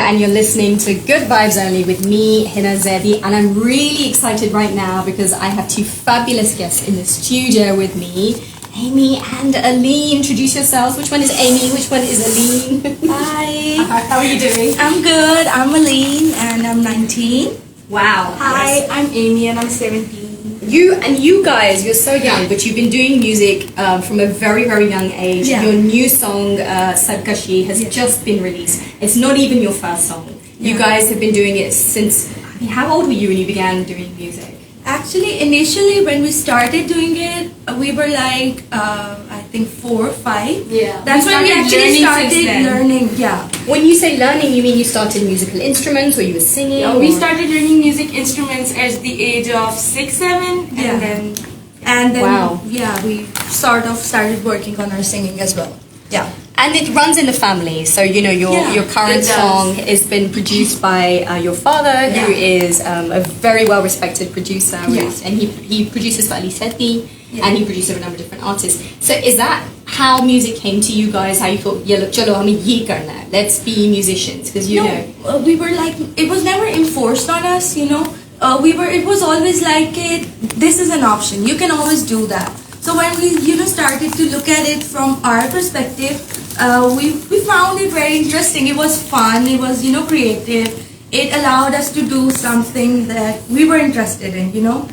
and you're listening to Good Vibes Only with me, Hina Zedi, and I'm really excited right now because I have two fabulous guests in the studio with me, Amy and Aleen. Introduce yourselves. Which one is Amy? Which one is Aleen? Hi. How are you doing? I'm good. I'm Aleen and I'm 19. Wow. Hi, Yes. I'm Amy and I'm 17. You guys, you're so young, but you've been doing music from a very, very young age. Yeah. Your new song, Sarkashi, has just been released. It's not even your first song. You Yeah. guys have been doing it since, I mean, how old were you when you began doing music? Actually, initially when we started doing it, we were like, I think 4 or 5. Yeah. That's when we actually started learning. Yeah. When you say learning, you mean you started musical instruments or you were singing? Yeah, we started learning music instruments at the age of 6, 7, Yeah. and then Wow. Yeah, we sort of started working on our singing as well. Yeah. And it runs in the family, so you know your current it does. song has been produced by your father, who is a very well respected producer, and he produces for Aleen Amy, and he produces for a number of different artists. So is that how music came to you guys? How you thought, yeah, look, chalo, hame ye karna hai. Let's be musicians, because you know. We were like, it was never enforced on us, you know. It was always like, this is an option. You can always do that. So when we, started to look at it from our perspective, we found it very interesting. It was fun. It was, creative. It allowed us to do something that we were interested in,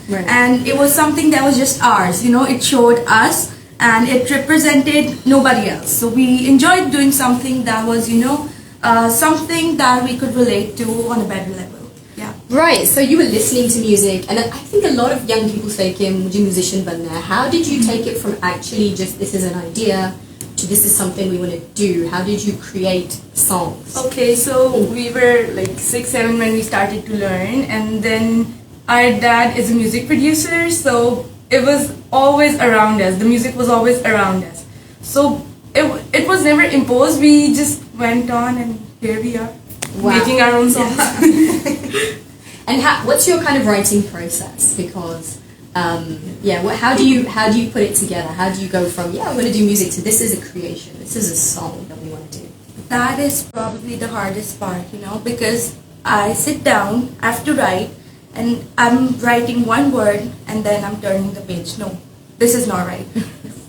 Right. And it was something that was just ours, It showed us and it represented nobody else. So we enjoyed doing something that was, something that we could relate to on a better level. Yeah. Right, so you were listening to music, and I think a lot of young people say कि मुझे musician बनना है. How did you take it from actually just this is an idea to this is something we want to do? How did you create songs? okay, so we were like 6, 7 when we started to learn, and then our dad is a music producer, so it was always around us. The music was always around us. So it was never imposed. We just went on, and here we are, making our own songs. And what's your kind of writing process? Because how do you put it together? How do you go from I'm going to do music to this is a creation, this is a song that we want to do? That is probably the hardest part, because I sit down, I have to write, and I'm writing one word, and then I'm turning the page. No, this is not right.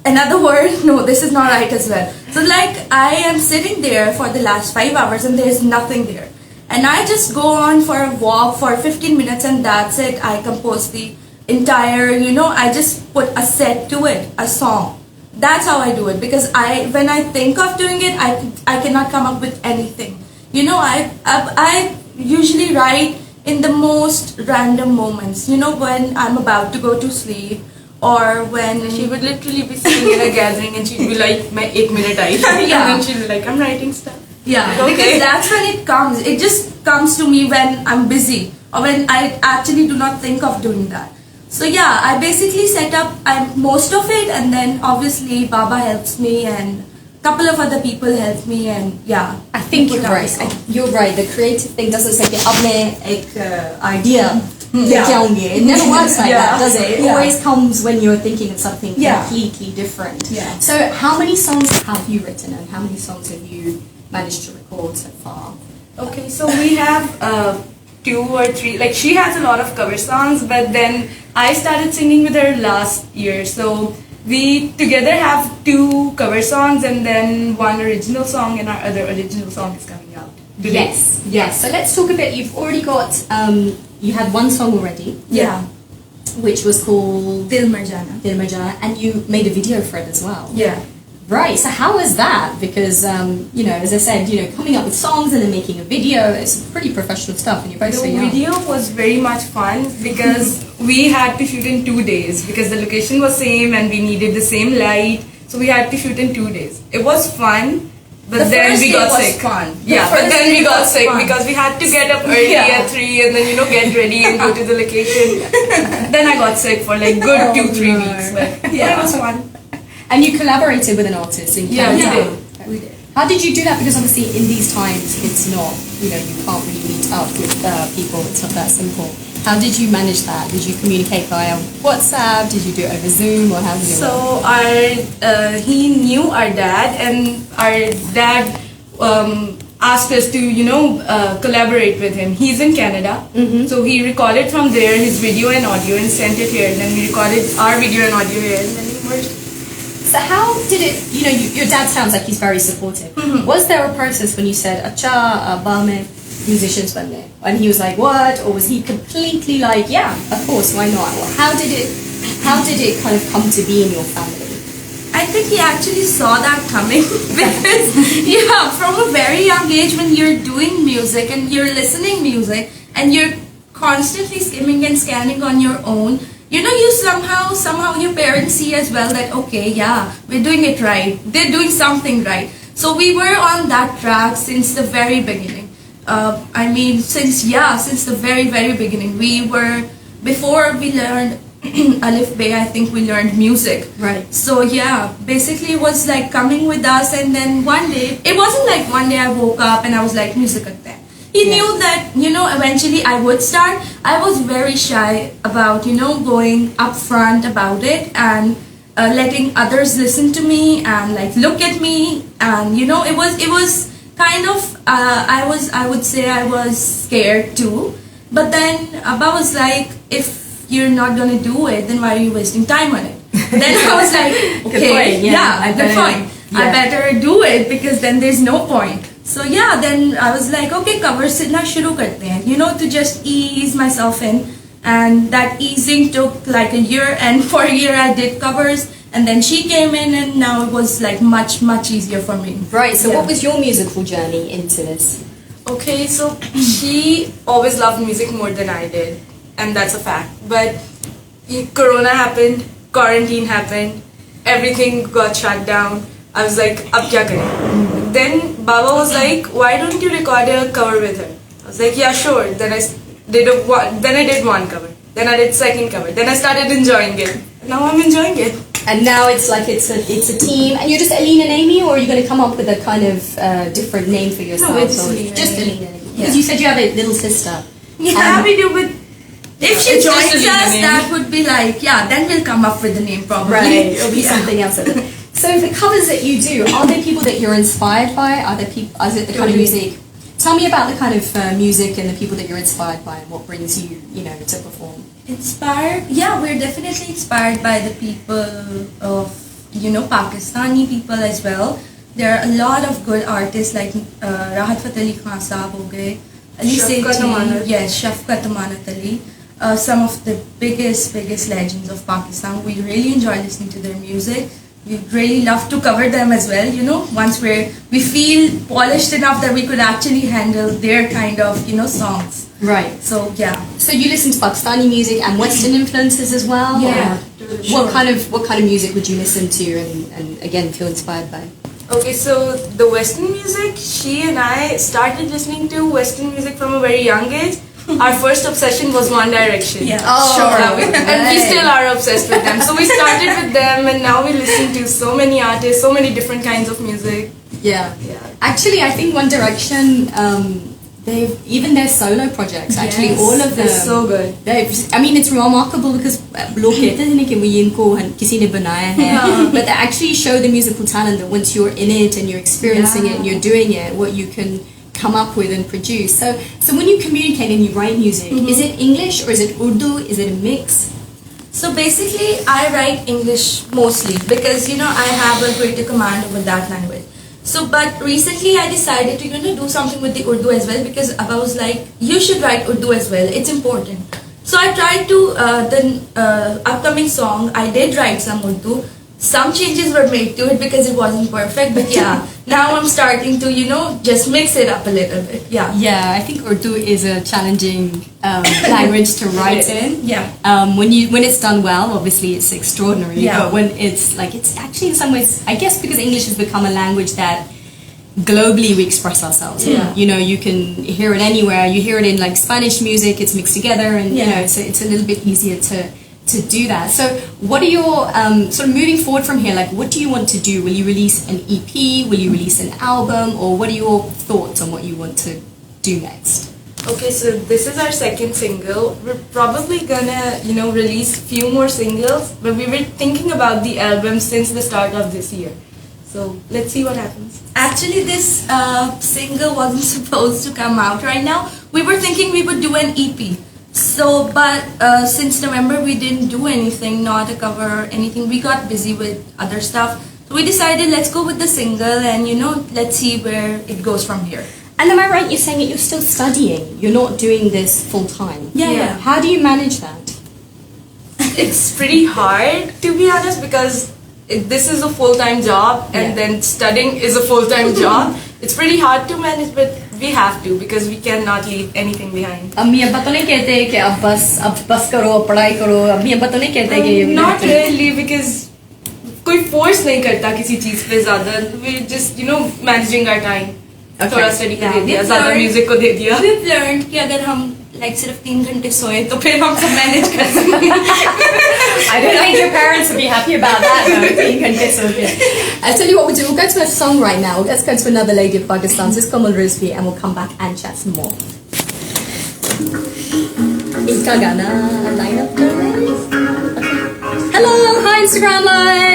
Another word, no, this is not right as well. So like I am sitting there for the last 5 hours and there's nothing there. And I just go on for a walk for 15 minutes and that's it. I compose the entire, I just put a set to it, a song. That's how I do it, because when I think of doing it, I cannot come up with anything. I usually write in the most random moments, when I'm about to go to sleep, or when She would literally be sitting in a gathering and she'd be like, my 8-minute eye. And then she'd be like, I'm writing stuff. Yeah, Okay. because that's when it comes. It just comes to me when I'm busy or when I actually do not think of doing that. So yeah, I basically set up most of it, and then obviously Baba helps me and a couple of other people help me, and yeah. I think put you're out right. the song. You're right. The creative thing doesn't say कि अब मैं एक idea लेके आऊंगी. It never works like that, does it? It always comes when you're thinking of something completely different. Yeah. So how many songs have you written, and how many songs have you managed to record so far? Okay, so we have 2 or 3, like she has a lot of cover songs, but then I started singing with her last year, so we together have 2 cover songs and then 1 original song, and our other original song is coming out today. Yes. So let's talk a bit. You've already got, you had 1 song already. Yeah. Which was called Dil Marjana. Dil Majana, and you made a video for it as well. Yeah. Right, so how was that? Because, as I said, coming up with songs and then making a video, it's pretty professional stuff, and you're both so The young. video was very much fun because we had to shoot in 2 days because the location was same and we needed the same light, so we had to shoot in 2 days. It was fun, but then we got sick. Fun. Yeah, but then we got sick because we had to get up early at 3 and then get ready and go to the location. Then I got sick for like good 2-3 weeks, but it was fun. And you collaborated with an artist in Yeah, Canada. we did. How did you do that? Because obviously in these times it's not, you can't really meet up with people. It's not that simple. How did you manage that? Did you communicate via WhatsApp? Did you do it over Zoom? Or how did it work? So he knew our dad, and our dad asked us to, collaborate with him. He's in Canada, so he recorded from there his video and audio and sent it here. And then we recorded our video and audio here, and then we merged. So how did it? Your dad sounds like he's very supportive. Was there a process when you said "Acha, Bame, musicians banne," and he was like, "What?" Or was he completely like, "Yeah, of course, why not?" Or how did it kind of come to be in your family? I think he actually saw that coming because, from a very young age when you're doing music and you're listening music and you're constantly skimming and scanning on your own, you somehow your parents see as well that, okay, we're doing it right. They're doing something right. So we were on that track since the very beginning. Since the very, very beginning. Before we learned Alif Bay, I think we learned music. Right. So basically it was like coming with us, and then one day, it wasn't like one day I woke up and I was like, music karte hain. He knew that, eventually I would start. I was very shy about, going up front about it and letting others listen to me and like look at me, and it was kind of, I would say I was scared too. But then Abba was like, if you're not gonna do it, then why are you wasting time on it? Then I was like, okay, good point. I better do it because then there's no point. So then I was like, okay, covers sidna shuru karte hain, to just ease myself in. And that easing took like a year, and for a year I did covers, and then she came in, and now it was like much, much easier for me. Right, so what was your musical journey into this? Okay, so she always loved music more than I did, and that's a fact. But Corona happened, quarantine happened, everything got shut down. I was like, ab kya kare? Then Baba was like, why don't you record a cover with her? I was like, yeah, sure. Then I did one cover. Then I did second cover. Then I started enjoying it. Now I'm enjoying it. And now it's like it's a team, and you're just Aleen and Amy, or are you going to come up with a kind of different name for yourself? No, it's just Aleen and Amy. Because you said you have a little sister. Yeah, we do. But if she joins us, that would be like, then we'll come up with the name probably. Right, it'll be something else. So the covers that you do, are they people that you're inspired by? Is it the kind of music? Tell me about the kind of music and the people that you're inspired by, and what brings you, to perform. Inspired? Yeah, we're definitely inspired by the people of, Pakistani people as well. There are a lot of good artists like Rahat Fateh Ali Khan Saab ho gaye, Ali Sethi, yes, Shafqat Amanat Ali. Some of the biggest legends of Pakistan. We really enjoy listening to their music. We really love to cover them as well, once we feel polished enough that we could actually handle their kind of, songs. Right. So, So you listen to Pakistani music and Western influences as well? Yeah. Sure. What kind of music would you listen to and again feel inspired by? Okay, so the Western music, she and I started listening to Western music from a very young age. Our first obsession was One Direction. Yeah, sure. And we still are obsessed with them. So we started with them, and now we listen to so many artists, so many different kinds of music. Yeah. Actually, I think One Direction, even their solo projects, actually, all of them. They're so good. It's remarkable because लोग कहते हैं कि ये इनको किसी ने बनाया है, but they actually show the musical talent that once you're in it and you're experiencing it and you're doing it, what you can come up with and produce. So when you communicate and you write music, is it English or is it Urdu? Is it a mix? So basically, I write English mostly because, I have a greater command over that language. So, but recently I decided to, do something with the Urdu as well, because Abba was like, you should write Urdu as well, it's important. So I tried to, the upcoming song, I did write some Urdu. Some changes were made to it because it wasn't perfect, but now I'm starting to, just mix it up a little bit. Yeah, I think Urdu is a challenging language to write in. Yeah. When it's done well, obviously it's extraordinary. Yeah. But when it's actually in some ways, I guess because English has become a language that globally we express ourselves. Yeah. You can hear it anywhere. You hear it in like Spanish music. It's mixed together, and it's a little bit easier to do that. So what are your sort of moving forward from here, like what do you want to do? Will you release an EP? Will you release an album? Or what are your thoughts on what you want to do next? Okay, so this is our second single. We're probably gonna, release few more singles, but we were thinking about the album since the start of this year. So let's see what happens. Actually, this single wasn't supposed to come out right now. We were thinking we would do an EP. So, but since November we didn't do anything, not a cover or anything. We got busy with other stuff. So we decided let's go with the single and let's see where it goes from here. And am I right? You're saying that you're still studying. You're not doing this full time. Yeah. How do you manage that? It's pretty hard, to be honest, because this is a full-time job and then studying is a full-time job. It's pretty hard to manage, but we have to because we cannot leave anything behind. अम्मी अब्बा तो नहीं कहते कि अब बस करो पढ़ाई करो अम्मी अब्बा तो नहीं कहते कि Not really, because कोई force नहीं करता किसी चीज पे ज़्यादा. We just managing our time. थोड़ा study को दे दिया, ज़्यादा music को दे दिया. We've learned कि अगर हम सिर्फ 3 घंटे सोए तो फिर हम सब मैनेज कर सकते हैं. I don't think your parents would be happy about that though. 3 घंटे सो के. I'll tell you what we'll do. We'll go to a song right now. Let's go to another lady of Pakistan. This is Kamal Rizvi, and we'll come back and chat some more. Inka Gana line up. Hello, hi Instagram live.